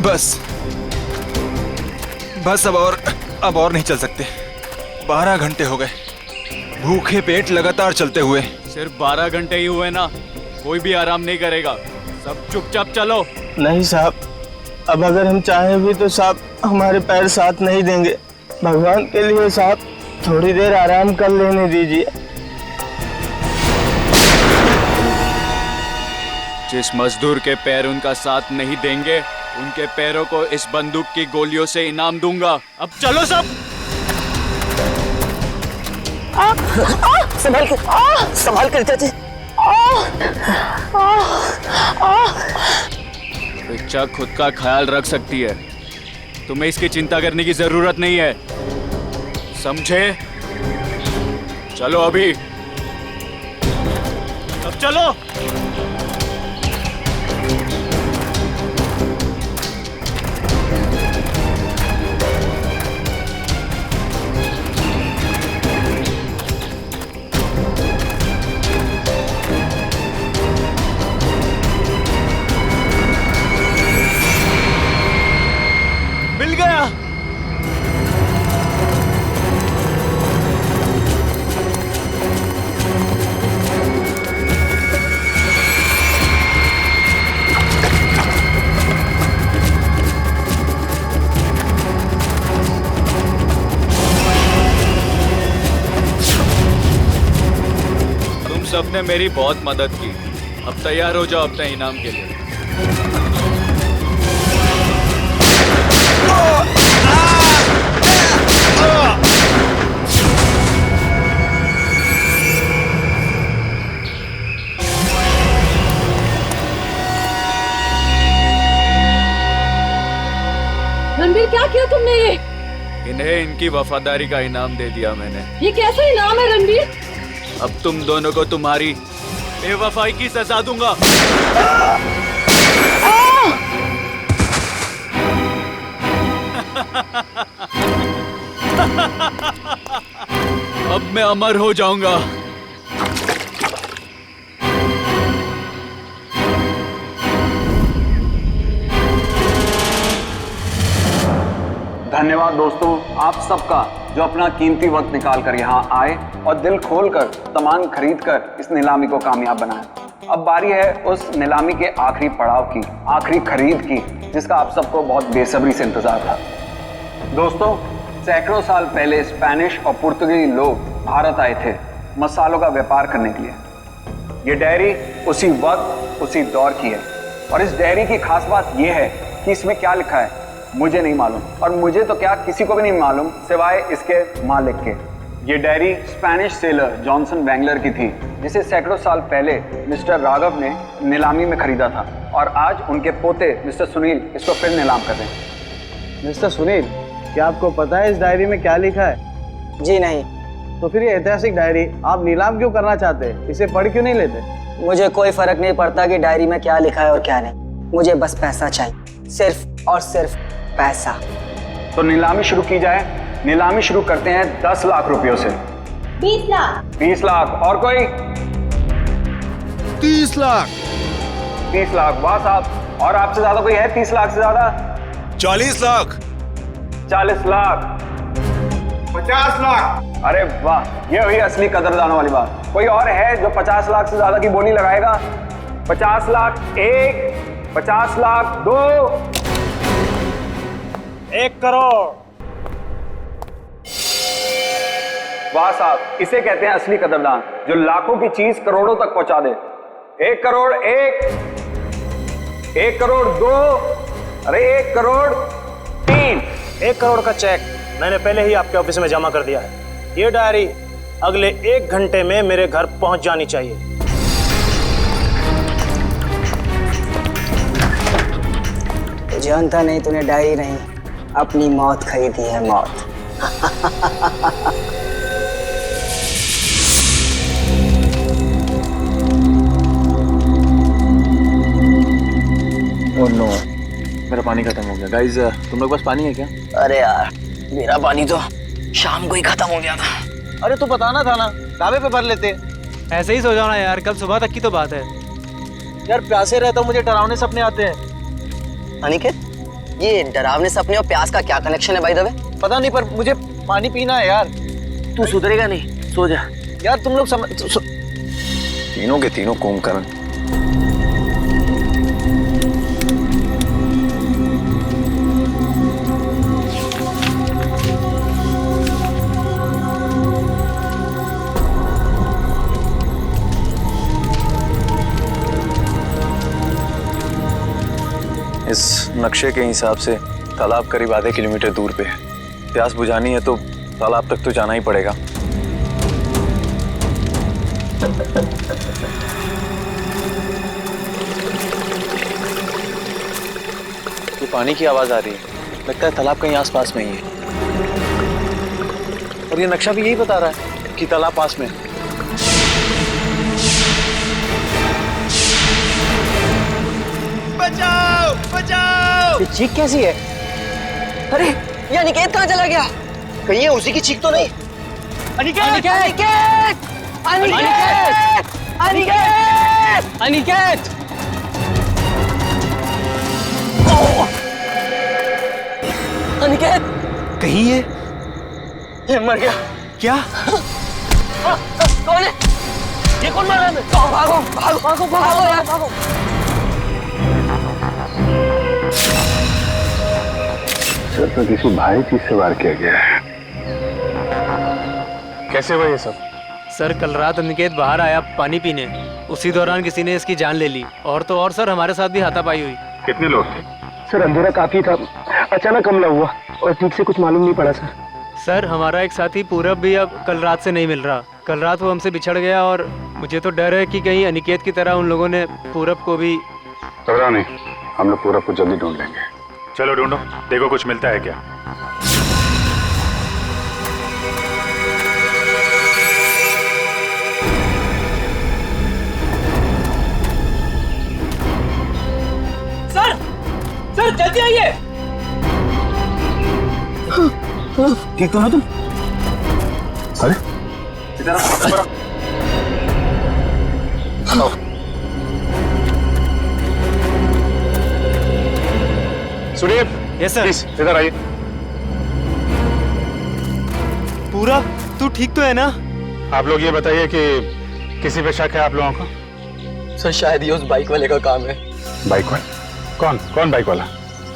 बस बस अब और नहीं चल सकते। 12 घंटे हो गए भूखे पेट लगातार चलते हुए। सिर्फ 12 घंटे ही हुए ना, कोई भी आराम नहीं करेगा। सब चुपचाप चलो। नहीं साहब, अब अगर हम चाहें भी तो साहब हमारे पैर साथ नहीं देंगे। भगवान के लिए साहब थोड़ी देर आराम कर लेने दीजिए। जिस मजदूर के पैर उनका साथ नहीं देंगे, उनके पैरों को इस बंदूक की गोलियों से इनाम दूंगा। अब चलो सब। संभाल कर चाची। रिचा खुद का ख्याल रख सकती है, तुम्हें इसकी चिंता करने की जरूरत नहीं है, समझे? चलो अभी, अब चलो। मिल गया। तुम सबने मेरी बहुत मदद की, अब तैयार हो जाओ अपने इनाम के लिए। रणबीर, क्या किया तुमने ये? इन्हें इनकी वफादारी का इनाम दे दिया मैंने। ये कैसा इनाम है रणबीर? अब तुम दोनों को तुम्हारी बेवफाई की सजा दूंगा। अब मैं अमर हो जाऊंगा। धन्यवाद दोस्तों आप सबका, जो अपना कीमती वक्त निकाल कर यहाँ आए और दिल खोलकर सामान खरीद कर इस नीलामी को कामयाब बनाया। अब बारी है उस नीलामी के आखिरी पड़ाव की, आखिरी खरीद की, जिसका आप सबको बहुत बेसब्री से इंतजार था। दोस्तों, सैकड़ों साल पहले स्पेनिश और पुर्तगाली लोग भारत आए थे मसालों का व्यापार करने के लिए। ये डायरी उसी वक्त उसी दौर की है, और इस डायरी की खास बात यह है कि इसमें क्या लिखा है मुझे नहीं मालूम, और मुझे तो क्या किसी को भी नहीं मालूम सिवाय इसके मालिक के। ये डायरी स्पेनिश सेलर जॉनसन वैंगलर की थी, जिसे सैकड़ों साल पहले मिस्टर राघव ने नीलामी में खरीदा था, और आज उनके पोते मिस्टर सुनील इसको फिर नीलाम कर रहे हैं। मिस्टर सुनील, क्या आपको पता है इस डायरी में क्या लिखा है? जी नहीं। तो फिर ये ऐतिहासिक डायरी आप नीलाम क्यों करना चाहते हैं? इसे पढ़ क्यों नहीं लेते? मुझे कोई फर्क नहीं पड़ता कि डायरी में क्या लिखा है और क्या नहीं, मुझे बस पैसा चाहिए, सिर्फ और सिर्फ पैसा। तो नीलामी शुरू की जाए। नीलामी शुरू करते हैं 10 लाख रुपयों से। 20 लाख। 20 लाख। और कोई? 30 लाख। 30 लाख। वाह साहब। और आपसे ज्यादा कोई है? 30 लाख से ज्यादा? 40 लाख। 40 लाख। 50 लाख। अरे वाह, ये हुई असली कदरदानों वाली बात। कोई और है जो 50 लाख से ज्यादा की बोली लगाएगा? 50 लाख 1, 50 लाख 2, 1 करोड़। वाह साहब, इसे कहते हैं असली कदरदान, जो लाखों की चीज करोड़ों तक पहुंचा दे। 1 करोड़ 1, 1 करोड़ 2, अरे 1 करोड़ 3। 1 करोड़ का चेक मैंने पहले ही आपके ऑफिस में जमा कर दिया है। ये डायरी अगले 1 घंटे में मेरे घर पहुंच जानी चाहिए। जानता नहीं तूने डायरी नहीं, अपनी मौत खरीदी है, मौत। ओह नो, मेरा पानी खत्म हो गया। गाइस, तुम लोग पास पानी है क्या? अरे यार, मेरा पानी तो शाम को ही खत्म हो गया था। अरे तो बताना था ना, ढाबे पे भर लेते। ऐसे ही सो जाओ ना यार, कल सुबह तक की तो बात है। यार प्यासे रहता हूँ, मुझे डरावने सपने आते हैं। अनिकेत, ये डरावने सपने और प्यास का क्या कनेक्शन है भाई दवे? पता नहीं, पर मुझे पानी पीना है यार। तू सुधरेगा नहीं, सो जा। यार तुम लोग तीनों के तीनों कुंभकर्ण। इस नक्शे के हिसाब से तालाब करीब आधे किलोमीटर दूर पे है। प्यास बुझानी है तो तालाब तक तो जाना ही पड़ेगा। ये पानी की आवाज आ रही है, लगता है तालाब कहीं आसपास में ही है। और ये नक्शा भी यही बता रहा है कि तालाब पास में है। बचाओ बचाओ! ये चीख कैसी है? अरे ये अनिकेत कहाँ चला गया? कहीं ये उसी की चीख तो नहीं? अनिकेत! अनिकेत! अनिकेत! अनिकेत! अनिकेत! अनिकेत! कहीं ये मर गया। क्या? कौन है? ये कौन मार रहा है? भागो भागो भागो भागो यार भागो! सर तो किसी भारी चीज से वार किया गया है। कैसे हुआ ये सब? सर कल रात अनिकेत बाहर आया पानी पीने, उसी दौरान किसी ने इसकी जान ले ली। और तो और सर हमारे साथ भी हाथापाई हुई। कितने लोग थे? सर अंधेरा काफी था, अचानक हमला हुआ और ठीक से कुछ मालूम नहीं पड़ा सर। सर हमारा एक साथी पूरब भी अब कल रात से नहीं मिल रहा। कल रात वो हमसे बिछड़ गया और मुझे तो डर है कि कहीं अनिकेत की तरह उन लोगों ने पूरब को भी। घबराओ नहीं, हम लोग पूरब को जल्दी ढूंढ लेंगे। चलो ढूंढो, देखो कुछ मिलता है क्या। सर जल्दी आइए। ठीक तो ना तुम? अरे सुरेश, यस सर। इधर आइए। पूरब तू ठीक तो है ना? आप लोग ये बताइए कि किसी पे शक है आप लोगों को? सर शायद ये उस बाइक वाले का काम है। बाइक वाला? कौन कौन बाइक वाला?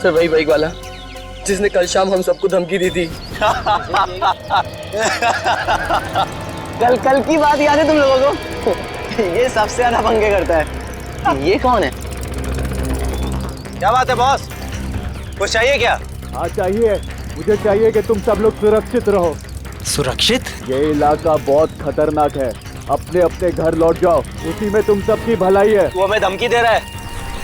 सर वही बाइक वाला जिसने कल शाम हम सबको धमकी दी थी। कल की बात याद है तुम लोगों को? ये सबसे ज्यादा पंगे करता है। ये कौन है? क्या बात है बॉस, कुछ चाहिए क्या? हाँ चाहिए, मुझे चाहिए कि तुम सब लोग सुरक्षित रहो। सुरक्षित? ये इलाका बहुत खतरनाक है, अपने अपने घर लौट जाओ, उसी में तुम सबकी भलाई है। वो हमें धमकी दे रहा है।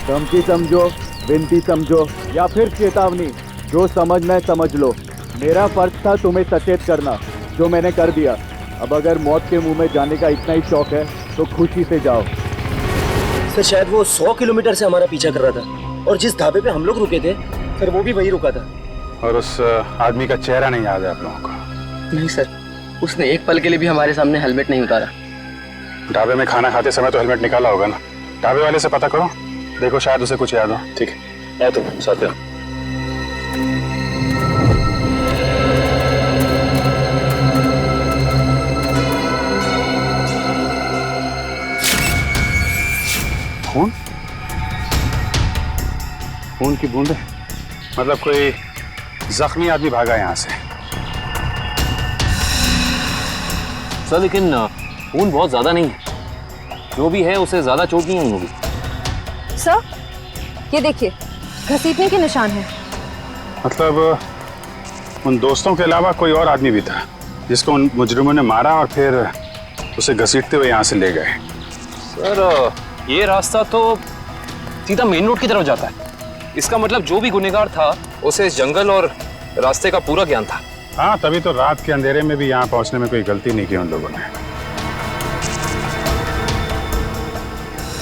धमकी समझो, विनती समझो या फिर चेतावनी, जो समझना है समझ लो। मेरा फर्ज था तुम्हें सचेत करना, जो मैंने कर दिया। अब अगर मौत के मुंह में जाने का इतना ही शौक है तो खुशी से जाओ। सर शायद वो 100 किलोमीटर से हमारा पीछा कर रहा था और जिस ढाबे पे हम लोग रुके थे सर वो भी वही रुका था। और उस आदमी का चेहरा नहीं याद है आप लोगों को? नहीं सर, उसने एक पल के लिए भी हमारे सामने हेलमेट नहीं उतारा। ढाबे में खाना खाते समय तो हेलमेट निकाला होगा ना? ढाबे वाले से पता करो, देखो शायद उसे कुछ याद हो। ठीक है, मैं तो साथ में। खून? खून की बूंदें? मतलब कोई जख्मी आदमी भागा यहाँ से? सर लेकिन खून बहुत ज्यादा नहीं है, जो भी है उसे ज्यादा चोट नहीं आई होगी। सर ये देखिए घसीटने के निशान हैं। मतलब उन दोस्तों के अलावा कोई और आदमी भी था जिसको उन मुजरिमों ने मारा और फिर उसे घसीटते हुए यहाँ से ले गए? सर ये रास्ता तो सीधा मेन रोड की तरफ जाता है। इसका मतलब जो भी गुनहगार था उसे इस जंगल और रास्ते का पूरा ज्ञान था। हाँ, तभी तो रात के अंधेरे में भी यहाँ पहुँचने में कोई गलती नहीं की उन लोगों ने।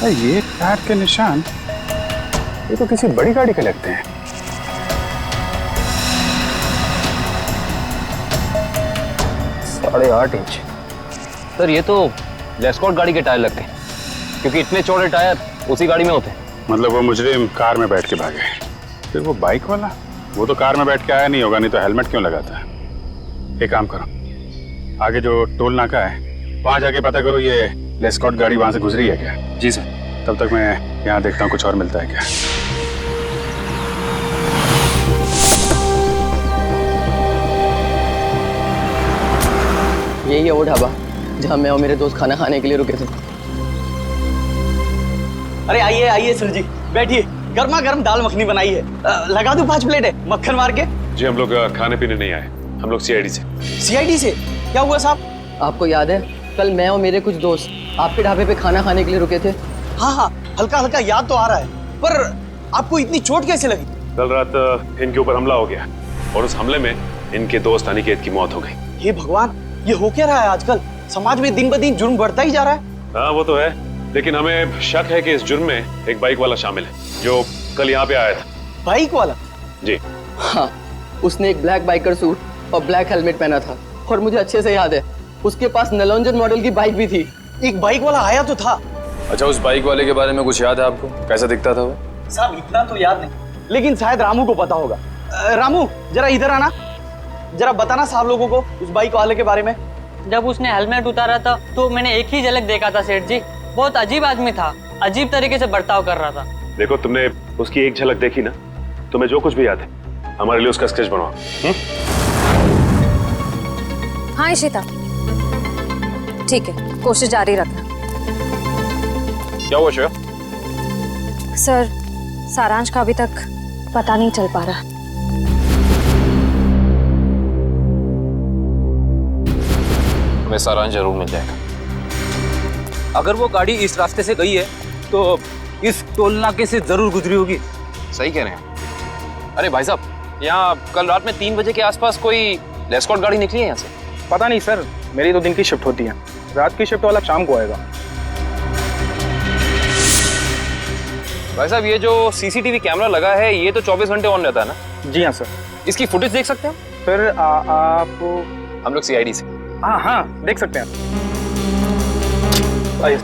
ये टायर के निशान, ये तो किसी बड़ी गाड़ी के लगते हैं। साढ़े 8 इंच। सर ये तो लेस्कॉट गाड़ी के टायर लगते हैं, क्योंकि इतने चौड़े टायर उसी गाड़ी में होते हैं। मतलब वो मुजरिम कार में बैठ के भागे, फिर वो बाइक वाला? वो तो कार में बैठ के आया नहीं होगा, नहीं तो हेलमेट क्यों लगाता है। एक काम करो, आगे जो टोल नाका है वहां जाके पता करो ये लेस्कॉट गाड़ी वहां से गुजरी है क्या। जी सर। तब तक मैं यहाँ देखता हूँ कुछ और मिलता है क्या। यही है वो ढाबा जहाँ मैं और मेरे दोस्त खाना खाने के लिए रुके थे। अरे आइए आइए सर जी, बैठिए। गर्मा गर्म दाल मखनी बनाई है, लगा दूं 5 प्लेट है मक्खन मार के। जी हम लोग खाने पीने नहीं आए, हम लोग सीआईडी से। सीआईडी से? क्या हुआ साहब? आपको याद है कल मैं और मेरे कुछ दोस्त आपके ढाबे पे खाना खाने के लिए रुके थे? हाँ हाँ, हल्का हल्का याद तो आ रहा है, पर आपको इतनी चोट कैसे लगी? कल रात इनके ऊपर हमला हो गया और उस हमले में इनके दोस्त अनिकेत की मौत हो गई। हे भगवान, ये हो क्या रहा है आजकल? समाज में दिन ब दिन जुर्म बढ़ता ही जा रहा है। हाँ वो तो है, लेकिन हमें शक है कि इस जुर्म में एक बाइक वाला शामिल है जो कल यहाँ पे आया था। बाइक वाला? जी हाँ, उसने एक ब्लैक बाइकर सूट और ब्लैक हेलमेट पहना था और मुझे अच्छे से याद है उसके पास नलोंजन मॉडल की बाइक भी थी। एक बाइक वाला आया तो था। अच्छा, उस बाइक वाले के बारे में कुछ याद है आपको? कैसा दिखता था वो? साहब इतना तो याद नहीं, लेकिन शायद रामू को पता होगा। रामू जरा इधर आना, जरा बताना साहब लोगों को उस बाइक वाले के बारे में। जब उसने हेलमेट उतारा था तो मैंने एक ही झलक देखा था सेठ जी। बहुत अजीब आदमी था, अजीब तरीके से बर्ताव कर रहा था। देखो, तुमने उसकी एक झलक देखी ना, तुम्हें जो कुछ भी याद है हमारे लिए उसका स्केच बनवाओ। हाँ इशिता, ठीक है, कोशिश जारी रखना। क्या हुआ श्रेया? सर, सारांश का अभी तक पता नहीं चल पा रहा। हमें सारांश जरूर मिल जाएगा। अगर वो गाड़ी इस रास्ते से गई है तो इस टोल नाके से जरूर गुजरी होगी। सही कह रहे हैं। अरे भाई साहब, यहाँ कल रात में 3 बजे के आसपास कोई लेस्कॉट गाड़ी निकली है यहाँ से? पता नहीं सर, मेरी तो दिन की शिफ्ट होती है, रात की शिफ्ट वाला शाम को आएगा। भाई साहब, ये जो सीसीटीवी कैमरा लगा है ये तो 24 घंटे ऑन रहता है ना? जी हाँ सर। इसकी फुटेज देख सकते हैं फिर आप? हम लोग सीआईडी से। हाँ हाँ, देख सकते हैं। आइए।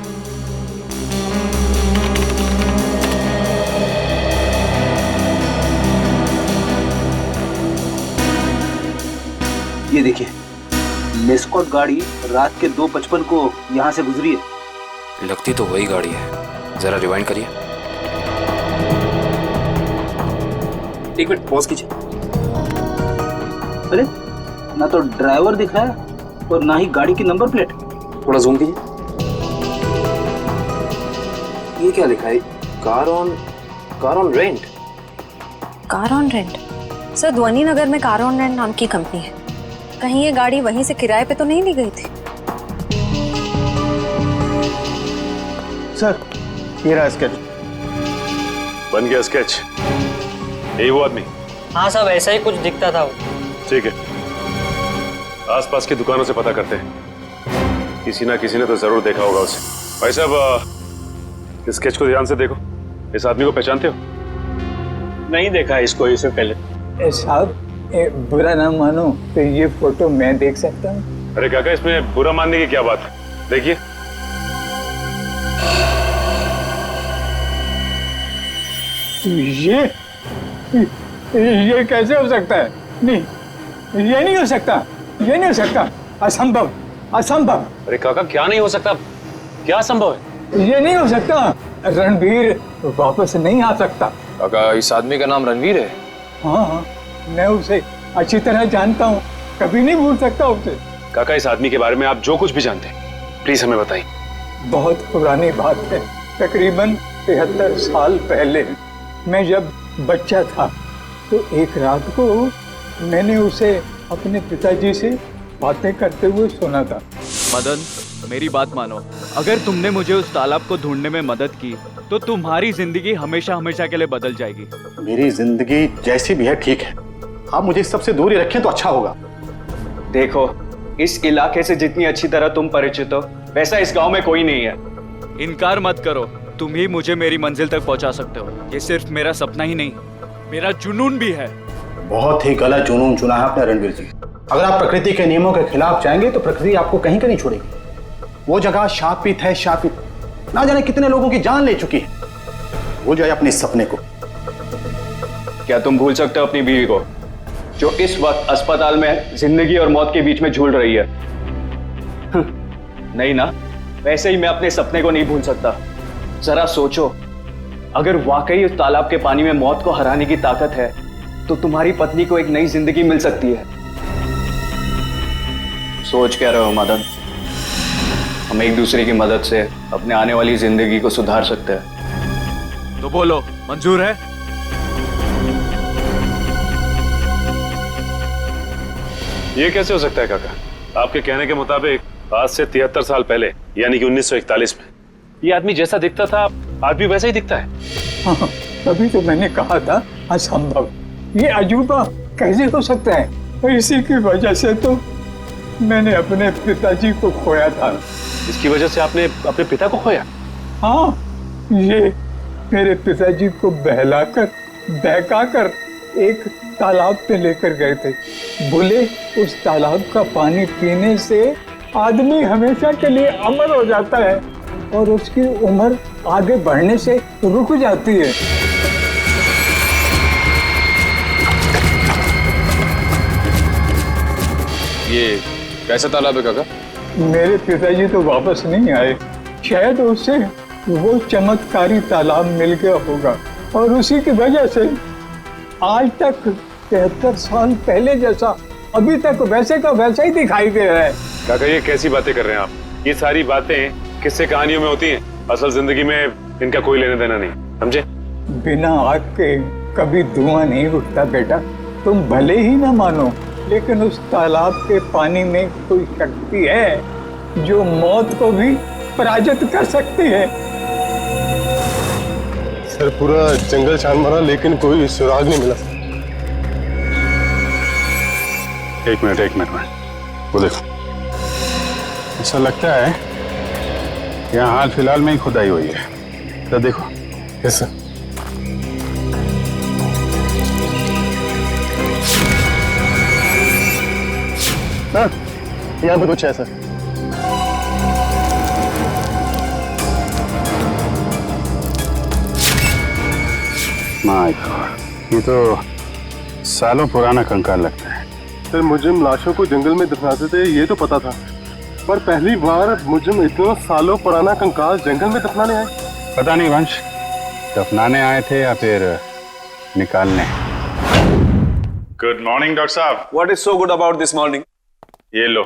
ये देखिए, लेस्कॉट गाड़ी रात के 2:55 को यहाँ से गुजरी है। लगती तो वही गाड़ी है, जरा रिवाइंड करिए। एक मिनट पॉज कीजिए। अरे, ना तो ड्राइवर दिख रहा है और ना ही गाड़ी की नंबर प्लेट। थोड़ा जूम कीजिए। ये क्या लिखा है? Car on rent. Car on rent? Sir, ध्वनि नगर में कार ऑन रेंट नाम की कंपनी है। कहीं ये गाड़ी वहीं से किराए पे तो नहीं ली गई थी? सर, ये रहा स्केच। बन गया स्केच? यही वो आदमी? हाँ साहब, ऐसा ही कुछ दिखता था वो। ठीक है, आसपास की दुकानों से पता करते हैं, किसी ना किसी ने तो जरूर देखा होगा उसे। भाई साहब, इस स्केच को ध्यान से देखो। इस आदमी को पहचानते हो? नहीं देखा इसको इससे पहले। साहब, बुरा ना मानो तो ये फोटो मैं देख सकता हूँ? अरे काका, इसमें बुरा मानने की क्या बात है? देखिए। ये कैसे हो सकता है? नहीं, ये नहीं हो सकता, ये नहीं हो सकता, असंभव, असंभव। अरे काका, क्या नहीं हो सकता? क्या संभव है? ये नहीं हो सकता, रणवीर वापस नहीं आ सकता। काका, इस आदमी का नाम रणवीर है? हाँ हाँ, मैं उसे अच्छी तरह जानता हूँ, कभी नहीं भूल सकता उसे। काका, इस आदमी के बारे में आप जो कुछ भी जानते हैं प्लीज हमें बताइए। बहुत पुरानी बात है, तकरीबन 73 साल पहले मैं जब बच्चा था तो एक रात को मैंने उसे अपने पिताजी से बातें करते हुए सुना था। मदन, मेरी बात मानो, अगर तुमने मुझे उस तालाब को ढूंढने में मदद की तो तुम्हारी जिंदगी हमेशा हमेशा के लिए बदल जाएगी। मेरी जिंदगी जैसी भी है ठीक है, आप मुझे इस सबसे दूर ही रखें तो अच्छा होगा। देखो, इस इलाके से जितनी अच्छी तरह तुम परिचित हो वैसा इस गांव में कोई नहीं है। इनकार मत करो, तुम ही मुझे मेरी मंजिल तक पहुंचा सकते हो। ये सिर्फ मेरा सपना ही नहीं, मेरा जुनून भी है। बहुत ही गलत जुनून चुना है आपने रणवीर जी। अगर आप प्रकृति के नियमों के खिलाफ जाएंगे तो प्रकृति आपको कहीं का नहीं छोड़ेगी। वो जगह शापित है, शापित, ना जाने कितने लोगों की जान ले चुकी है। भूल जाए अपने इस सपने को। क्या तुम भूल सकते हो अपनी बीवी को, जो इस वक्त अस्पताल में जिंदगी और मौत के बीच में झूल रही है? नहीं ना? वैसे ही मैं अपने सपने को नहीं भूल सकता। जरा सोचो, अगर वाकई उस तालाब के पानी में मौत को हराने की ताकत है तो तुम्हारी पत्नी को एक नई जिंदगी मिल सकती है। सोच क्या रहे हो मदन? हम एक दूसरे की मदद से अपने आने वाली जिंदगी को सुधार सकते हैं। तो बोलो, मंजूर है? ये कैसे हो सकता है काका? आपके कहने के मुताबिक आज से 73 साल पहले यानी कि 1941 में ये आदमी जैसा दिखता था आज भी वैसा ही दिखता है। हाँ, तभी तो मैंने कहा था असंभव, ये अजूबा कैसे हो सकता है? और इसी की वजह से तो मैंने अपने पिताजी को खोया था। इसकी वजह से आपने अपने पिता को खोया? हाँ, ये मेरे पिताजी को बहकाकर एक तालाब पे लेकर गए थे। बोले उस तालाब का पानी पीने से आदमी हमेशा के लिए अमर हो जाता है और उसकी उम्र आगे बढ़ने से रुक जाती है। ये कैसा तालाब है काका? मेरे पिताजी तो वापस नहीं आए, शायद उसे वो चमत्कारी तालाब मिल गया होगा और उसी की वजह से आज तक 73 साल पहले जैसा अभी तक वैसे का वैसा ही दिखाई दे रहा है। काका ये कैसी बातें कर रहे हैं आप? ये सारी बातें किस्से कहानियों में होती हैं, असल जिंदगी में इनका कोई लेना देना नहीं, समझे? बिना आग के कभी धुआं नहीं उठता बेटा। तुम भले ही ना मानो, लेकिन उस तालाब के पानी में कोई शक्ति है जो मौत को भी पराजित कर सकती है। सर पूरा जंगल छान मारा लेकिन कोई सुराग नहीं मिला। एक मिनट वो देखो, ऐसा लगता है यहाँ हाल फिलहाल में ही खुदाई हुई है। तो देखो। Yes sir. यहाँ पे कुछ है सर। माय गॉड, ये तो सालों पुराना कंकाल लगता है। सर मुजरिम लाशों को जंगल में दफनाते थे ये तो पता था, पर पहली बार मुजरिम इतना सालों पुराना कंकाल जंगल में दफनाने आए। पता नहीं वंश, दफनाने आए थे या फिर निकालने। गुड मॉर्निंग डॉक्टर साहब। What is so good about this morning? ये लो,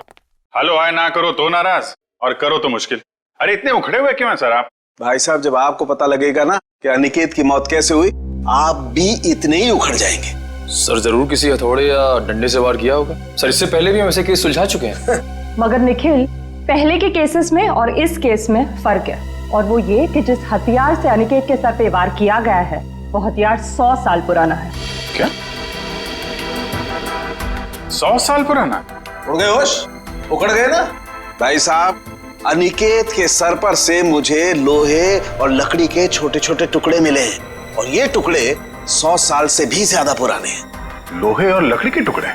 हेलो हाय ना करो तो नाराज और करो तो मुश्किल। अरे इतने उखड़े हुए क्यों हैं सर आप? भाई साहब, जब आपको पता लगेगा ना कि अनिकेत की मौत कैसे हुई, आप भी इतने ही उखड़ जाएंगे। सर जरूर किसी हथौड़े या डंडे से वार किया होगा। सर इससे पहले भी हम ऐसे केस सुलझा चुके हैं। मगर निखिल, पहले के केसेस में और इस केस में फर्क है, और वो ये कि जिस हथियार से अनिकेत के सर पे वार किया गया है वो हथियार 100 साल पुराना है। क्या? 100 साल पुराना? उड़ गए होश? उखड़ गए ना? भाई साहब, अनिकेत के सर पर से मुझे लोहे और लकड़ी के छोटे छोटे टुकड़े मिले हैं और ये टुकड़े 100 साल से भी ज्यादा पुराने हैं। लोहे और लकड़ी के टुकड़े?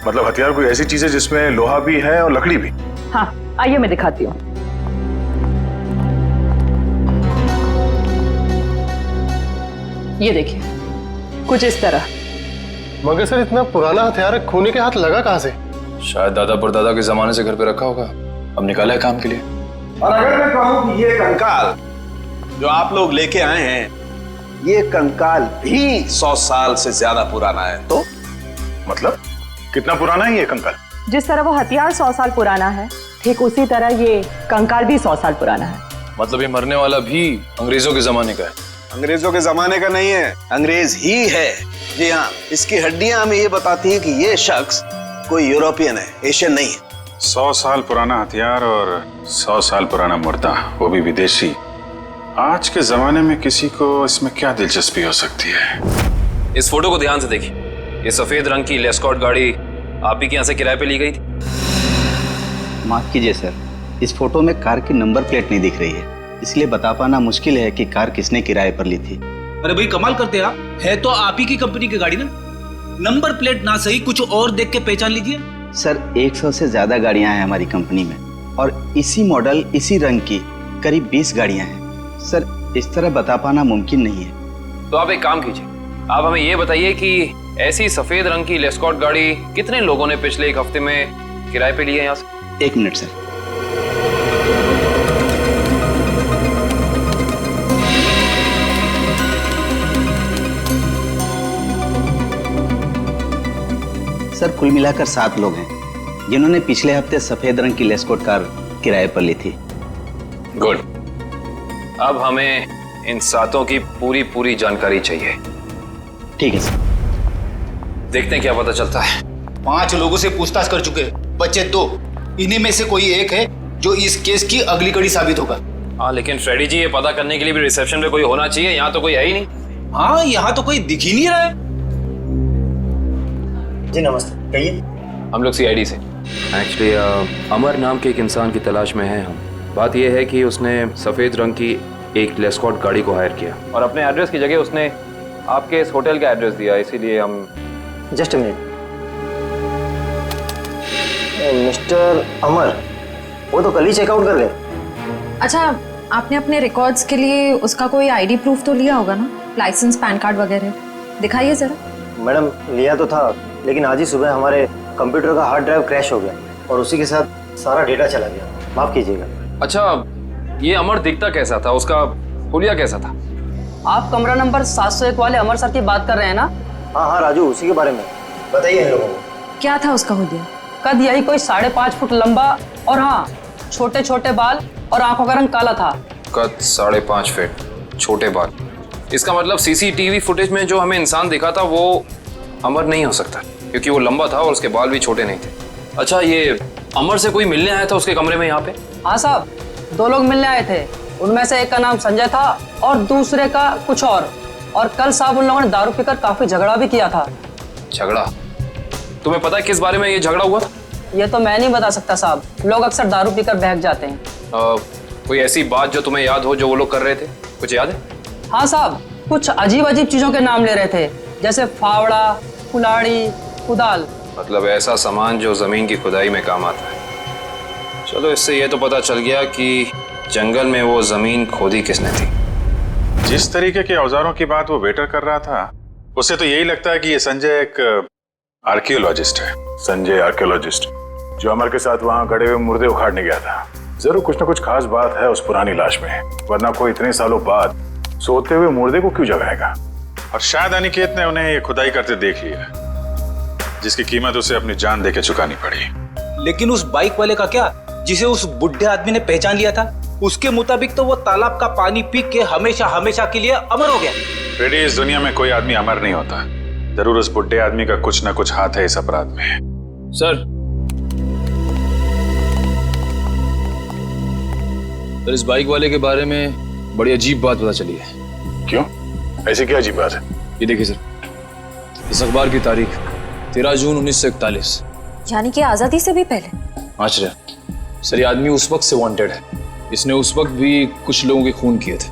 मतलब हथियार कोई ऐसी चीज है जिसमें लोहा भी है और लकड़ी भी? हाँ, आइए मैं दिखाती हूँ। ये देखिए, कुछ इस तरह। मगर सर इतना पुराना हथियार खूनी के हाथ लगा कहाँ से? शायद दादा परदादा के जमाने से घर पे रखा होगा, अब निकाला है काम के लिए। और अगर मैं कहूं कि ये कंकाल जो आप लोग लेके आए हैं, ये कंकाल भी 100 साल से ज्यादा पुराना है, तो मतलब कितना पुराना है ये कंकाल? जिस तरह वो हथियार 100 साल पुराना है, ठीक उसी तरह ये कंकाल भी 100 साल पुराना है। मतलब ये मरने वाला भी अंग्रेजों के जमाने का है? अंग्रेजों के जमाने का नहीं है, अंग्रेज ही है। जी हाँ, इसकी हड्डियां हमें ये बताती है कि ये शख्स कोई यूरोपियन है, एशियन नहीं है। 100 साल पुराना हथियार और 100 साल पुराना मुर्दा, वो भी विदेशी। आज के जमाने में किसी को इसमें क्या दिलचस्पी हो सकती है? इस फोटो को ध्यान से देखिए। ये सफेद रंग की लेस्कॉट गाड़ी आप ही के यहाँ से किराए पे ली गई थी? माफ कीजिए सर, इस फोटो में कार की नंबर प्लेट नहीं दिख रही है, इसलिए बता पाना मुश्किल है कि कार किसने किराए पर ली थी। अरे भाई कमाल करते आप, है तो आप ही की कंपनी की गाड़ी ना, नंबर प्लेट ना सही कुछ और देख के पहचान लीजिए। सर 100 से ज्यादा गाड़ियां हैं हमारी कंपनी में और इसी मॉडल इसी रंग की करीब 20 गाड़ियां हैं। सर इस तरह बता पाना मुमकिन नहीं है। तो आप एक काम कीजिए, आप हमें ये बताइए कि ऐसी सफेद रंग की लेस्कॉट गाड़ी कितने लोगों ने पिछले एक हफ्ते में किराए पे ली है यहाँ से? 1 मिनट सर। सर कुल मिलाकर 7 लोग हैं जिन्होंने पिछले हफ्ते सफेद रंग की लेस्कॉट कार किराए पर ली थी। गुड। अब हमें इन 7 की पूरी जानकारी चाहिए। ठीक है सर। देखते हैं क्या पता चलता है। 5 लोगों से पूछताछ कर चुके, बच्चे 2। इन्हीं में से कोई एक है जो इस केस की अगली कड़ी साबित होगा। हाँ, लेकिन फ्रेडी जी, ये पता करने के लिए भी रिसेप्शन पे कोई होना चाहिए। यहाँ तो कोई है ही नहीं। हाँ, यहाँ तो कोई दिख ही नहीं रहा है। जी नमस्ते, कहिए। हम लोग CID से। एक्चुअली अमर नाम के एक इंसान की तलाश में हैं हम। बात यह है कि उसने सफ़ेद रंग की एक लेस्कॉट गाड़ी को हायर किया और अपने एड्रेस की जगह उसने आपके इस होटल का एड्रेस दिया, इसीलिए हम। Just a minute. मिस्टर अमर, वो तो कल ही चेकआउट कर गए। अच्छा, आपने अपने रिकॉर्ड्स के लिए उसका कोई ID प्रूफ तो लिया होगा ना? लाइसेंस, पैन कार्ड वगैरह दिखाइए जरा। मैडम, लिया तो था, लेकिन आज ही सुबह हमारे कंप्यूटर का हार्ड ड्राइव क्रैश हो गया और उसी के साथ सारा डेटा चला गया। माफ कीजिएगा। अच्छा, ये अमर दिखता कैसा था? उसका हुलिया कैसा था? आप कमरा नंबर 701 वाले अमर सर की बात कर रहे हैं ना? हाँ राजू, उसी के बारे में बताइए इन लोगों को। क्या था उसका हुलिया? कद यही कोई 5.5 फुट लंबा और हाँ, छोटे छोटे बाल और आंखों का रंग काला था। कद 5.5 फीट, छोटे बाल। इसका मतलब CCTV फुटेज में जो हमें इंसान दिखा था वो अमर नहीं हो सकता, क्योंकि वो लंबा था और उसके बाल भी छोटे नहीं थे। अच्छा, ये अमर से कोई मिलने आया था उसके कमरे में यहाँ पे? हाँ साहब, 2 लोग मिलने आए थे। उनमें से एक का नाम संजय था और दूसरे का कुछ और कल साहब उन लोगों ने दारू पीकर काफी झगड़ा भी किया था। झगड़ा? तुम्हें पता है किस बारे में ये झगड़ा हुआ था? ये तो मैं नहीं बता सकता साहब, लोग अक्सर दारू पीकर बहक जाते हैं। कोई ऐसी बात जो तुम्हें याद हो जो वो लोग कर रहे थे? कुछ याद है? हाँ साहब, कुछ अजीब चीजों के नाम ले रहे थे, जैसे फावड़ा, कुल्हाड़ी, कुदाल। मतलब ऐसा सामान जो जमीन की खुदाई में काम आता है। चलो, इससे ये तो पता चल गया कि जंगल में वो जमीन खोदी किसने थी। जिस तरीके के औजारों की बात वो वेटर कर रहा था, उससे तो यही लगता है कि ये संजय एक आर्कियोलॉजिस्ट है। संजय आर्कियोलॉजिस्ट, जो अमर के साथ वहाँ गड़े हुए मुर्दे उखाड़ने गया था। जरूर कुछ न कुछ खास बात है उस पुरानी लाश में, वरना कोई इतने सालों बाद सोते हुए मुर्दे को क्यों जगाएगा? और शायद अनिकेत ने उन्हें ये खुदाई करते देख लिया, जिसकी कीमत उसे अपनी जान देके चुकानी पड़ी। लेकिन उस बाइक वाले का क्या, जिसे उस बुढ़े आदमी ने पहचान लिया था? उसके मुताबिक तो वो तालाब का पानी पी के हमेशा के लिए अमर हो गया। फ्रेडी, इस दुनिया में कोई आदमी अमर नहीं होता। जरूर उस बुढ़े आदमी का कुछ ना कुछ हाथ है इस अपराध में। सर, इस बाइक वाले के बारे में बड़ी अजीब बात पता चली है। क्यों? ऐसी क्या अजीब बात है? ये देखिए सर, इस अखबार की तारीख 13 जून 1941, यानी कि आजादी से भी पहले। आश्चर्य सर, ये आदमी उस वक्त से वांटेड है। इसने उस वक्त भी कुछ लोगों के खून किए थे।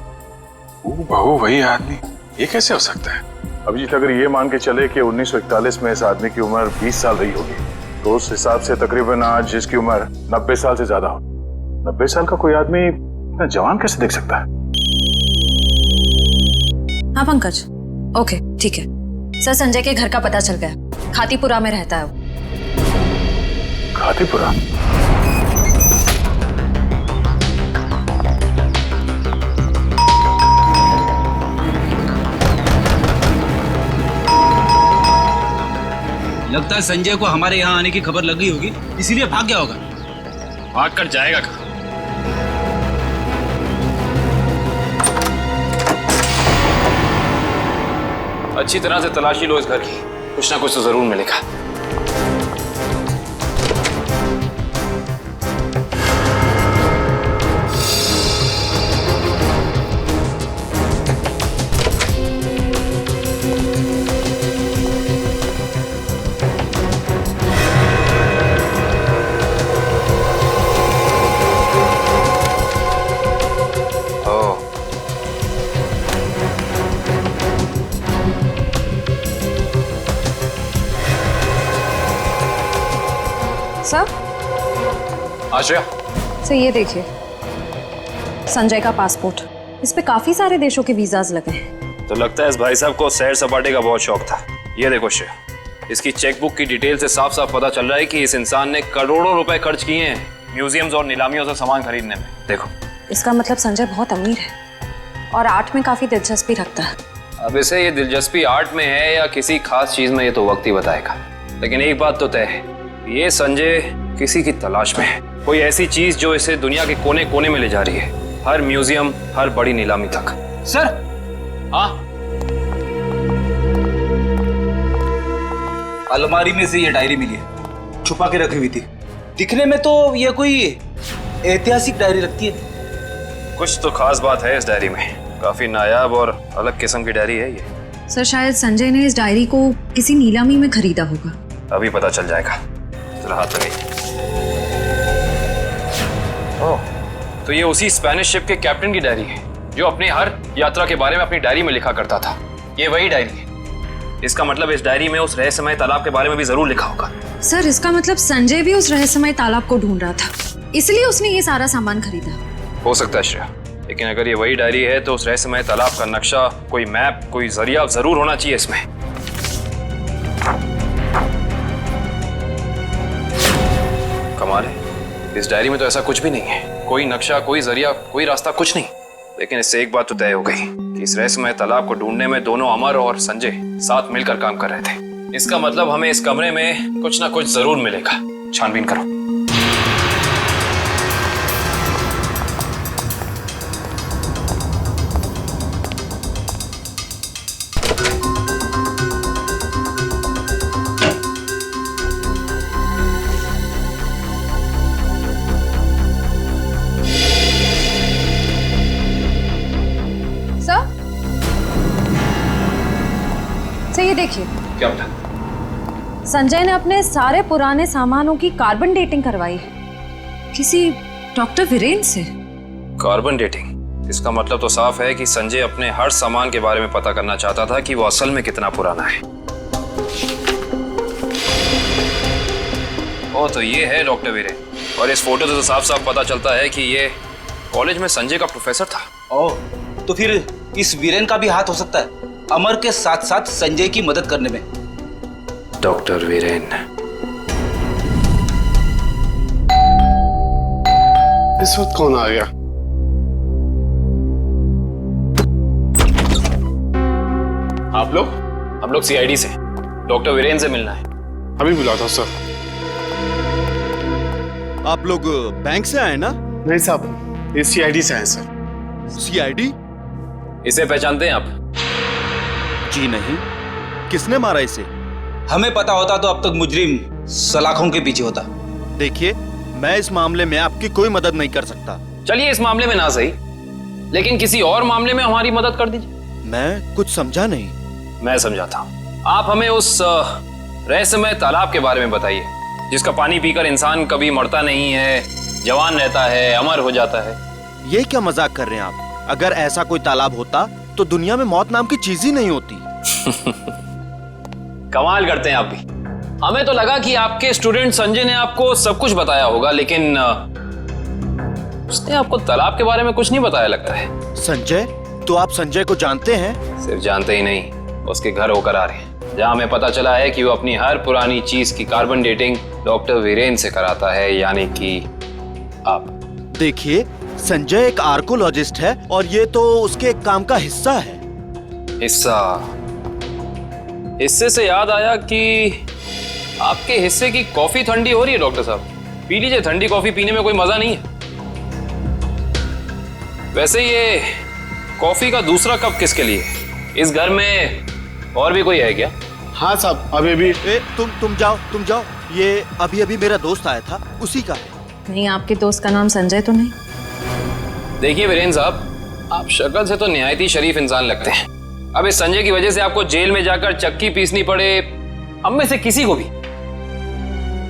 बहू, वही आदमी? ये कैसे हो सकता है? अभिजीत, अगर ये मान के चले कि 1941 में इस आदमी की उम्र 20 साल रही होगी, तो उस हिसाब से तकरीबन आज जिसकी उम्र 90 साल से ज्यादा हो, 90 साल का कोई आदमी इतना जवान कैसे दिख सकता है? हाँ पंकज, ओके ठीक है सर। संजय के घर का पता चल गया, खातीपुरा में रहता है वो। खातीपुरा? लगता है संजय को हमारे यहाँ आने की खबर लग गई होगी, इसीलिए भाग गया होगा। भाग कर जाएगा कहाँ? अच्छी तरह से तलाशी लो इस घर की, कुछ ना कुछ तो जरूर मिलेगा। सर, आश्रया, सर ये देखिए, संजय का पासपोर्ट। इस पे काफी सारे देशों के वीजाज लगे हैं। तो लगता है इस भाई साहब को सैर सपाटे का बहुत शौक था। ये देखो श्रेया, इसकी चेकबुक की डिटेल से साफ साफ पता चल रहा है कि इस इंसान ने करोड़ों रुपए खर्च किए हैं म्यूजियम्स और नीलामियों से सामान खरीदने में। देखो, इसका मतलब संजय बहुत अमीर है और आर्ट में काफी दिलचस्पी रखता है। अब इसे ये दिलचस्पी आर्ट में है या किसी खास चीज में, ये तो वक्त ही बताएगा। लेकिन एक बात तो तय है, ये संजय किसी की तलाश में है, कोई ऐसी चीज जो इसे दुनिया के कोने कोने में ले जा रही है, हर म्यूजियम, हर बड़ी नीलामी तक। सर, हाँ, अलमारी में से ये डायरी मिली है, छुपा के रखी हुई थी। दिखने में तो ये कोई ऐतिहासिक डायरी लगती है। कुछ तो खास बात है इस डायरी में, काफी नायाब और अलग किस्म की डायरी है ये। सर, शायद संजय ने इस डायरी को किसी नीलामी में खरीदा होगा। अभी पता चल जाएगा, जरा हाथ लगाइए। ओह, तो ये उसी स्पेनिश शिप के कैप्टन की डायरी है जो अपनी हर यात्रा के बारे में अपनी डायरी में लिखा करता था। ये वही डायरी है। इसका मतलब इस डायरी में उस रहस्यमय तालाब के बारे में भी जरूर लिखा होगा। सर, इसका मतलब संजय भी उस रहस्यमय तालाब को ढूंढ रहा था, इसलिए उसने ये सारा सामान खरीदा। हो सकता है श्रेया, लेकिन अगर ये वही डायरी है तो उस रहस्यमय तालाब का नक्शा, कोई मैप, कोई जरिया जरूर होना चाहिए इसमें। कमाल है, इस डायरी में तो ऐसा कुछ भी नहीं है, कोई नक्शा, कोई जरिया, कोई रास्ता, कुछ नहीं। लेकिन इससे एक बात तो तय हो गई कि इस रहस्यमय तालाब को ढूंढने में दोनों अमर और संजय साथ मिलकर काम कर रहे थे। इसका मतलब हमें इस कमरे में कुछ ना कुछ जरूर मिलेगा। छानबीन करो। ये देखिए, क्या बता? संजय ने अपने सारे पुराने सामानों की कार्बन डेटिंग करवाई है, किसी डॉक्टर वीरेन से। Carbon dating? इसका मतलब तो साफ है कि संजय अपने हर सामान के बारे में पता करना चाहता था कि वो असल में कितना पुराना है। ओ, तो ये है डॉक्टर वीरेन, और इस फोटो से तो साफ साफ पता चलता है कि ये कॉलेज में संजय का प्रोफेसर था। ओह, तो फिर इस वीरेन का भी हाथ हो सकता है अमर के साथ साथ संजय की मदद करने में। डॉक्टर वीरेन। इस वक्त कौन आ गया? आप लोग? हम लोग सीआईडी से, डॉक्टर वीरेन से मिलना है। अभी बुला था सर। आप लोग बैंक से आए ना? नहीं साहब, ये सीआईडी से आए सर। सीआईडी? इसे पहचानते हैं आप? जी नहीं। किसने मारा इसे? हमें पता होता तो अब तक मुजरिम सलाखों के पीछे होता। देखिए, मैं इस मामले में आपकी कोई मदद नहीं कर सकता। चलिए, इस मामले में ना सही, लेकिन किसी और मामले में हमारी मदद कर दीजिए। मैं कुछ समझा नहीं। मैं समझाता हूँ। आप हमें उस रहस्यमय तालाब के बारे में बताइए, जिसका पानी पीकर इंसान कभी मरता नहीं है, जवान रहता है, अमर हो जाता है। ये क्या मजाक कर रहे हैं आप? अगर ऐसा कोई तालाब होता तो दुनिया में मौत नाम की चीज ही नहीं होती। कमाल करते हैं आप भी। हमें तो लगा कि आपके स्टूडेंट संजय ने आपको सब कुछ बताया होगा, लेकिन उसने आपको तालाब के बारे में कुछ नहीं बताया लगता है। संजय? तो आप संजय को जानते हैं? सिर्फ जानते ही नहीं, उसके घर होकर आ रहे हैं, जहाँ हमें पता चला है कि वो अपनी हर पुरानी चीज की कार्बन डेटिंग डॉक्टर वीरेन से कराता है, यानी कि आप। देखिए, संजय एक आर्कोलॉजिस्ट है और ये तो उसके एक काम का हिस्सा है। हिस्सा? हिस्से से याद आया कि आपके हिस्से की कॉफी ठंडी हो रही है डॉक्टर साहब, पी लीजिए। ठंडी कॉफी पीने में कोई मजा नहीं है। वैसे ये कॉफी का दूसरा कप किसके लिए? इस घर में और भी कोई है क्या? हाँ साहब, अभी भी। तुम जाओ। ये अभी मेरा दोस्त आया था, उसी का है। नहीं, आपके दोस्त का नाम संजय तो नहीं? देखिए वीरेन साहब, आप शक्ल से तो निहायत ही शरीफ इंसान लगते हैं। अब इस संजय की वजह से आपको जेल में जाकर चक्की पीसनी पड़े, हम में से किसी को भी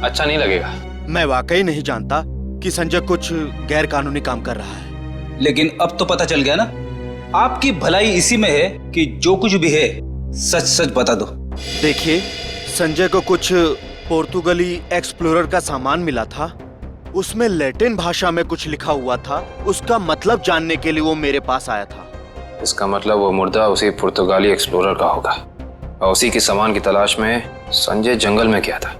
अच्छा नहीं लगेगा। मैं वाकई नहीं जानता कि संजय कुछ गैर कानूनी काम कर रहा है। लेकिन अब तो पता चल गया ना, आपकी भलाई इसी में है कि जो कुछ भी है सच सच बता दो। देखिए, संजय को कुछ पोर्तुगली एक्सप्लोरर का सामान मिला था, उसमें लैटिन भाषा में कुछ लिखा हुआ था। उसका मतलब जानने के लिए वो मेरे पास आया था। इसका मतलब वो मुर्दा उसी पुर्तगाली एक्सप्लोरर का होगा और उसी की सामान की तलाश में संजय जंगल में गया था।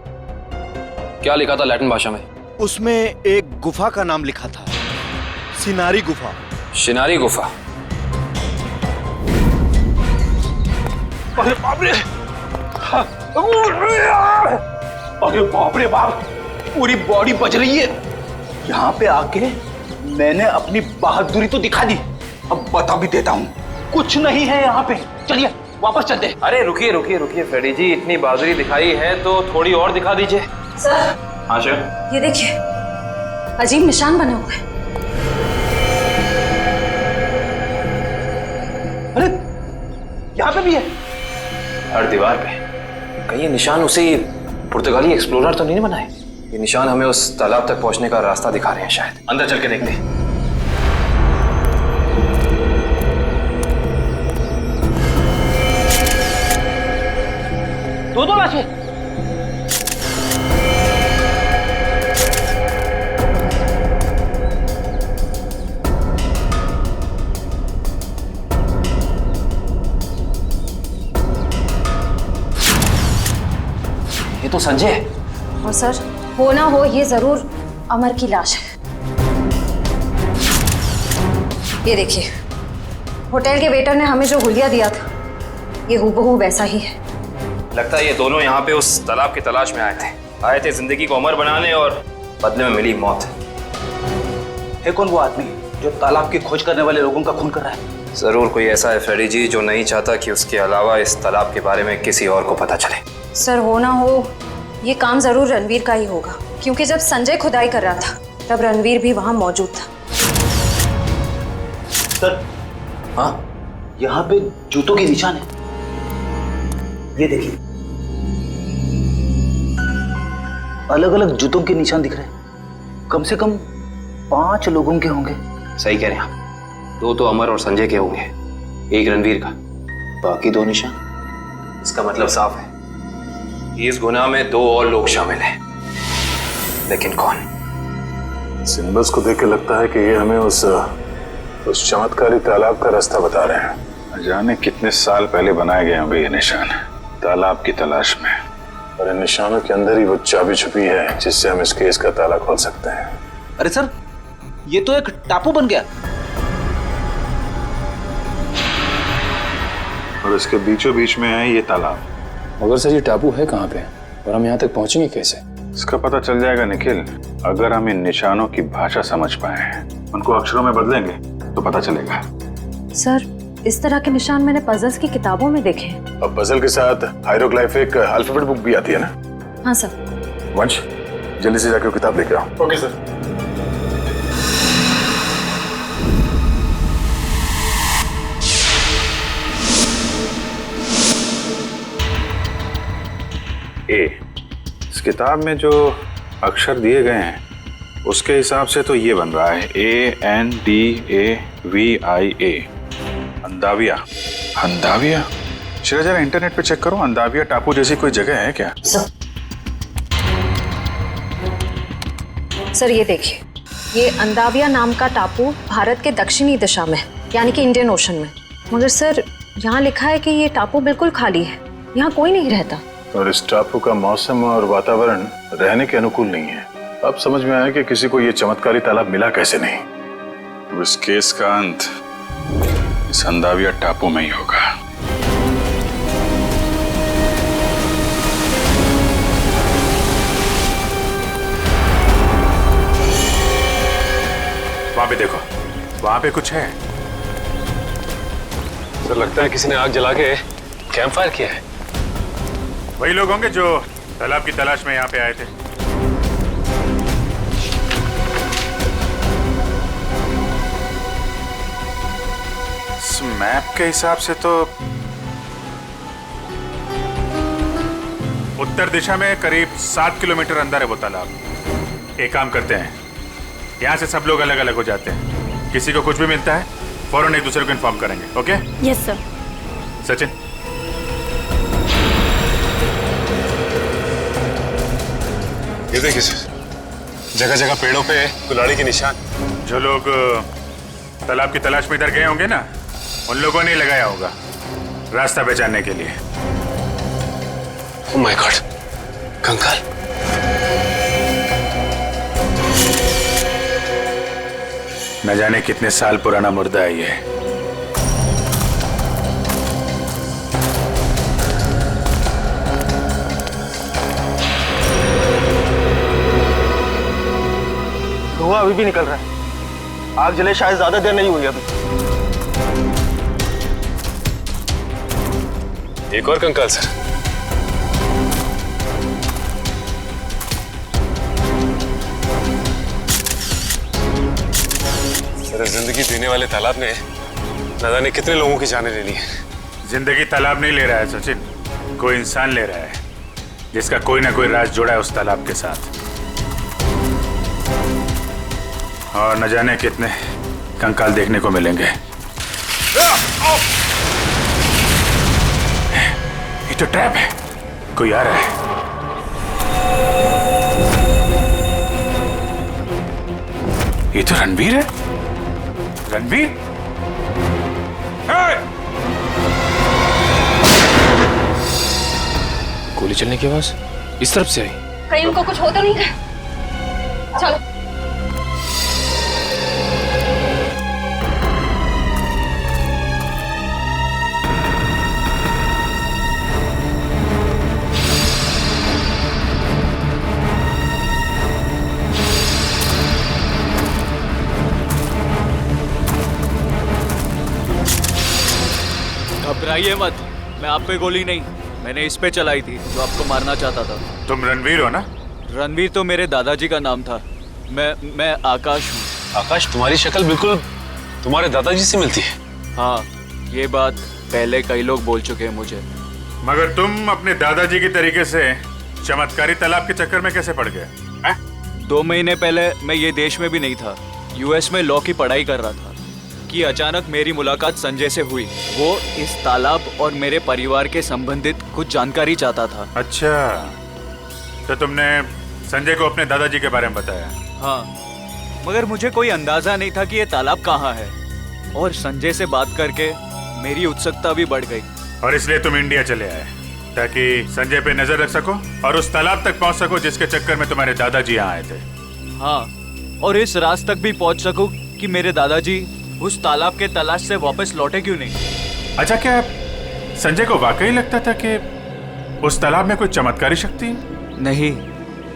क्या लिखा था लैटिन भाषा में? उसमें एक गुफा का नाम लिखा था, सिनारी गुफा। शिनारी गुफा। अरे बाप रे, अरे बाप रे बाप, पूरी बॉडी बज रही है। यहाँ पे आके मैंने अपनी बहादुरी तो दिखा दी, अब बता भी देता हूँ, कुछ नहीं है यहाँ पे। चलिए वापस चलते। अरे रुकिए रुकिए रुकिए फ्रेडी जी, इतनी बहादुरी दिखाई है तो थोड़ी और दिखा दीजिए। सर, हाँ सर। ये देखिए, अजीब निशान बने हुए हैं। अरे यहाँ पे भी है, हर दीवार पे। कहीं ये निशान उसी पुर्तगाली एक्सप्लोरर तो नहीं बनाए? ये निशान हमें उस तालाब तक पहुंचने का रास्ता दिखा रहे हैं शायद। अंदर चल के देखते हैं। दो लाशें। ये तो संजय है। और सर, हो ना हो ये जरूर अमर की लाश है। ये देखिए, होटल के वेटर ने हमें जो हुलिया दिया था, ये हूबहू वैसा ही है। लगता है ये दोनों यहाँ पे उस तालाब की तलाश में आए थे जिंदगी को अमर बनाने और बदले में मिली मौत। है कौन वो आदमी जो तालाब की खोज करने वाले लोगों का खून कर रहा है? जरूर कोई ऐसा है फ्रेडी जी जो नहीं चाहता कि उसके अलावा इस तालाब के बारे में किसी और को पता चले। सर, हो ना हो ये काम जरूर रणवीर का ही होगा, क्योंकि जब संजय खुदाई कर रहा था तब रणवीर भी वहां मौजूद था। सर, हाँ, यहाँ पे जूतों के निशान है, ये देखिए, अलग अलग जूतों के निशान दिख रहे हैं। कम से कम 5 लोगों के होंगे। सही कह रहे हैं आप। 2 तो अमर और संजय के होंगे, 1 रणवीर का, बाकी 2 निशान। इसका मतलब साफ है, इस गुनाह में 2 और लोग शामिल हैं, लेकिन कौन? सिंबल्स को देख के लगता है कि ये हमें उस चमत्कारी तालाब का रास्ता बता रहे हैं। जाने कितने साल पहले बनाए गए होंगे ये निशान, तालाब की तलाश में। और इन निशानों के अंदर ही वो चाबी छुपी है जिससे हम इस केस का ताला खोल सकते हैं। अरे सर, ये तो एक टापू बन गया, और इसके बीचों बीच में है ये तालाब। मगर सर, ये टापू है कहाँ पे और हम यहाँ तक पहुंचेंगे कैसे? इसका पता चल जाएगा निखिल, अगर हम इन निशानों की भाषा समझ पाए, उनको अक्षरों में बदलेंगे तो पता चलेगा। सर, इस तरह के निशान मैंने पजल्स की किताबों में देखे हैं। अब पजल के साथ हायरोग्लाइफिक अल्फाबेट बुक भी आती है ना? हाँ सर। वंश, जल्दी से जाकर किताब लेके आओ। Okay sir. इस किताब में जो अक्षर दिए गए हैं उसके हिसाब से तो ये बन रहा है ANDAVIA, अंदाविया। अंदाविया? चलो जरा इंटरनेट पे चेक करो, अंदाविया टापू जैसी कोई जगह है क्या? सर, ये देखिए, ये अंदाविया नाम का टापू भारत के दक्षिणी दिशा में, यानी कि इंडियन ओशन में। मगर सर, यहाँ लिखा है कि ये टापू बिल्कुल खाली है, यहाँ कोई नहीं रहता। और इस टापू का मौसम और वातावरण रहने के अनुकूल नहीं है। अब समझ में आया कि किसी को ये चमत्कारी तालाब मिला कैसे नहीं। तो इस केस का अंत इस अंदाविया टापू में ही होगा। वहां पे देखो, वहां पे कुछ है। सर, लगता है किसी ने आग जला के कैंप फायर किया है। वही लोग होंगे जो तालाब की तलाश में यहाँ पे आए थे। इस मैप के हिसाब से तो उत्तर दिशा में करीब 7 किलोमीटर अंदर है वो तालाब। एक काम करते हैं, यहाँ से सब लोग अलग अलग हो जाते हैं, किसी को कुछ भी मिलता है फौरन एक दूसरे को इन्फॉर्म करेंगे। ओके? Yes sir. सचिन, ये देखिए सर, जगह जगह पेड़ों पे कुल्हाड़ी के निशान। जो लोग तालाब की तलाश में इधर गए होंगे ना, उन लोगों ने लगाया होगा रास्ता पहचानने के लिए। ओह माय गॉड, कंकाल। न जाने कितने साल पुराना मुर्दा है ये। धुआं अभी भी निकल रहा है। आग जले शायद ज्यादा देर नहीं हुई अभी। एक और कंकाल सर। सर, जिंदगी देने वाले तालाब ने न जाने कितने लोगों की जानें ले ली है। जिंदगी तालाब नहीं ले रहा है सचिन, कोई इंसान ले रहा है जिसका कोई ना कोई राज जुड़ा है उस तालाब के साथ। और न जाने कितने कंकाल देखने को मिलेंगे। ये तो ट्रैप है, कोई आ रहा है। ये तो रणवीर है। रणवीर, गोली चलने की आवाज इस तरफ से आई। कहीं उनको कुछ हो तो नहीं है? चलो। घबराइए मत, मैं आप पे गोली नहीं, मैंने इस पे चलाई थी जो आपको मारना चाहता था। तुम रणवीर हो ना? रणवीर तो मेरे दादाजी का नाम था। मैं आकाश हूँ। आकाश, तुम्हारी शक्ल बिल्कुल तुम्हारे दादाजी से मिलती है। हाँ, ये बात पहले कई लोग बोल चुके हैं मुझे। मगर तुम अपने दादाजी की तरीके से चमत्कारी तालाब के चक्कर में कैसे पड़ गए? 2 महीने पहले मैं ये देश में भी नहीं था, यूएस में लॉ की पढ़ाई कर रहा था कि अचानक मेरी मुलाकात संजय से हुई। वो इस तालाब और मेरे परिवार के संबंधित कुछ जानकारी चाहता था। अच्छा, तो तुमने संजय को अपने दादाजी के बारे में बताया? हाँ, मगर मुझे कोई अंदाजा नहीं था कि ये तालाब कहाँ है। और संजय से बात करके मेरी उत्सुकता भी बढ़ गई। और इसलिए तुम इंडिया चले आए ताकि संजय पे नजर रख सको और उस तालाब तक पहुंच सको जिसके चक्कर में तुम्हारे दादाजी यहाँ आए थे। हाँ, और इस राज तक भी पहुंच सकूं कि मेरे दादाजी उस तालाब के तलाश से वापस लौटे क्यों नहीं। अच्छा, क्या संजय को वाकई लगता था कि उस तालाब में कोई चमत्कारी शक्ति? नहीं,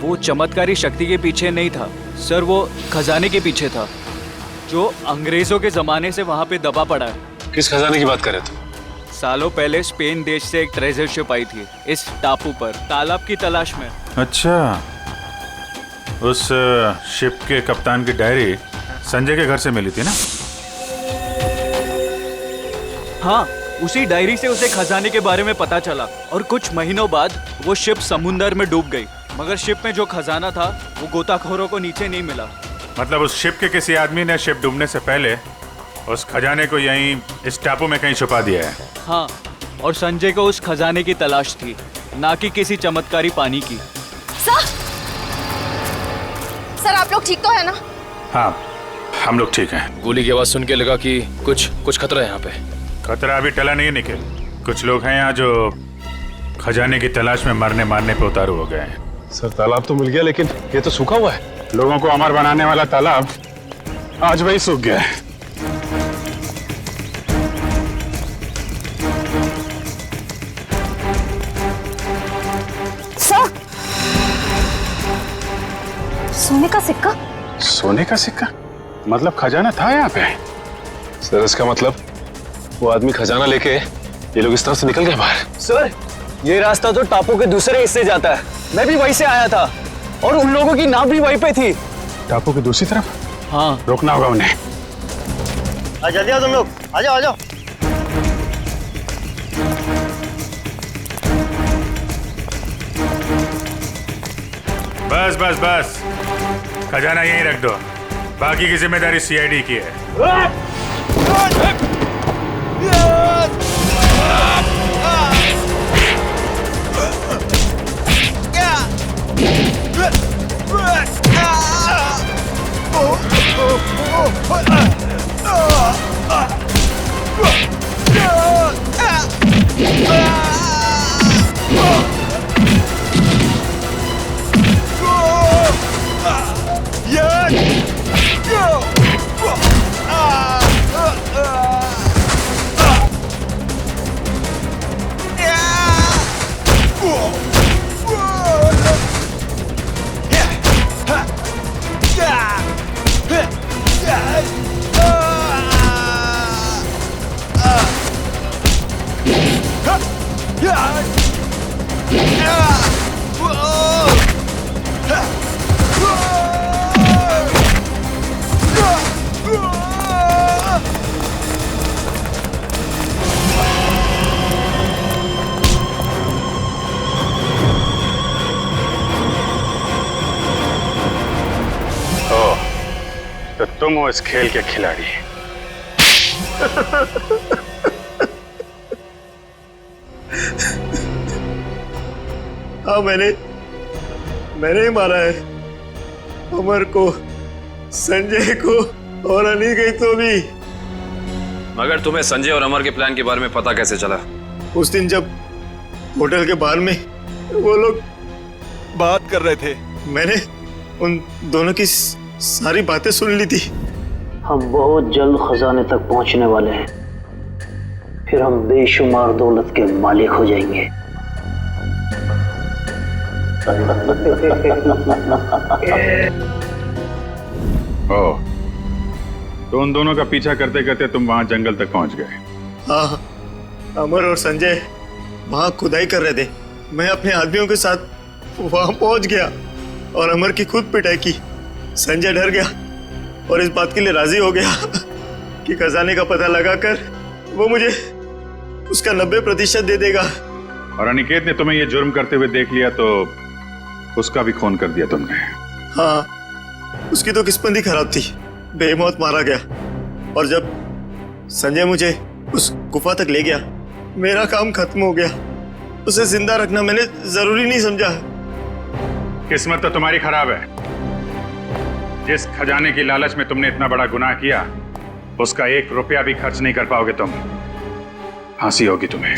वो चमत्कारी शक्ति के पीछे नहीं था सर, वो खजाने के पीछे था जो अंग्रेजों के जमाने से वहाँ पे दबा पड़ा है। किस खजाने की बात कर रहे थे? सालों पहले स्पेन देश से एक ट्रेजर शिप आई थी इस टापू पर तालाब की तलाश में। अच्छा, उस शिप के कप्तान की डायरी संजय के घर से मिली थी ना? हाँ, उसी डायरी से उसे खजाने के बारे में पता चला और कुछ महीनों बाद वो शिप समुंदर में डूब गई। मगर शिप में जो खजाना था वो गोताखोरों को नीचे नहीं मिला। मतलब उस शिप के किसी आदमी ने शिप डूबने से पहले उस खजाने को यहीं इस टापू में कहीं छुपा दिया है। हाँ, और संजय को उस खजाने की तलाश थी, ना कि किसी चमत्कारी पानी की। सर, आप लोग ठीक तो है ना? हाँ, हम लोग ठीक हैं। गोली की आवाज सुन के लगा कि कुछ खतरा है यहाँ पे। खतरा अभी टला नहीं निकल। कुछ लोग हैं यहाँ जो खजाने की तलाश में मरने मारने पे उतारू हो गए हैं। सर, तालाब तो मिल गया लेकिन ये तो सूखा हुआ है। लोगों को अमर बनाने वाला तालाब आज वही सूख गया है। सर, सोने का सिक्का? सोने का सिक्का? मतलब खजाना था यहाँ पे? सर, इसका मतलब वो आदमी खजाना लेके ये लोग इस तरफ से निकल गए बाहर। सर, ये रास्ता तो टापू के दूसरे हिस्से जाता है। मैं भी वहीं से आया था और उन लोगों की नाव भी वहीं पे थी। टापू की दूसरी तरफ? हाँ, रोकना होगा उन्हें। जल्दी आओ तुम लोग, आ जाओ आ जाओ। बस बस बस, खजाना यहीं रख दो, बाकी की जिम्मेदारी सीआईडी की है। तो तुम हो इस खेल के खिलाड़ी। हाँ, मैंने ही मारा है अमर को, संजय को और अनिकेत को भी। मगर तुम्हें संजय और अमर के प्लान के बारे में पता कैसे चला? उस दिन जब होटल के बाहर में वो लोग बात कर रहे थे, मैंने उन दोनों की सारी बातें सुन ली थी। हम बहुत जल्द खजाने तक पहुंचने वाले हैं, फिर हम बेशुमार दौलत के मालिक हो जाएंगे। ओह, तो उन दोनों का पीछा करते करते तुम वहां जंगल तक पहुंच गए। हाँ, अमर और संजय वहां खुदाई कर रहे थे। मैं अपने आदमियों के साथ वहां पहुंच गया और अमर की खुद पिटाई की। संजय डर गया और इस बात के लिए राजी हो गया कि खजाने का पता लगाकर वो मुझे उसका 90% दे देगा। और अनिकेत ने तुम्हें ये जुर्म करते हुए देख लिया तो उसका भी खून कर दिया तुमने। हाँ, उसकी तो किस्मत ही खराब थी, बेमौत मारा गया। और जब संजय मुझे उस गुफा तक ले गया, मेरा काम खत्म हो गया। उसे जिंदा रखना मैंने जरूरी नहीं समझा। किस्मत तो तुम्हारी खराब है। जिस खजाने की लालच में तुमने इतना बड़ा गुनाह किया, उसका 1 रुपया भी खर्च नहीं कर पाओगे तुम। फांसी होगी तुम्हें।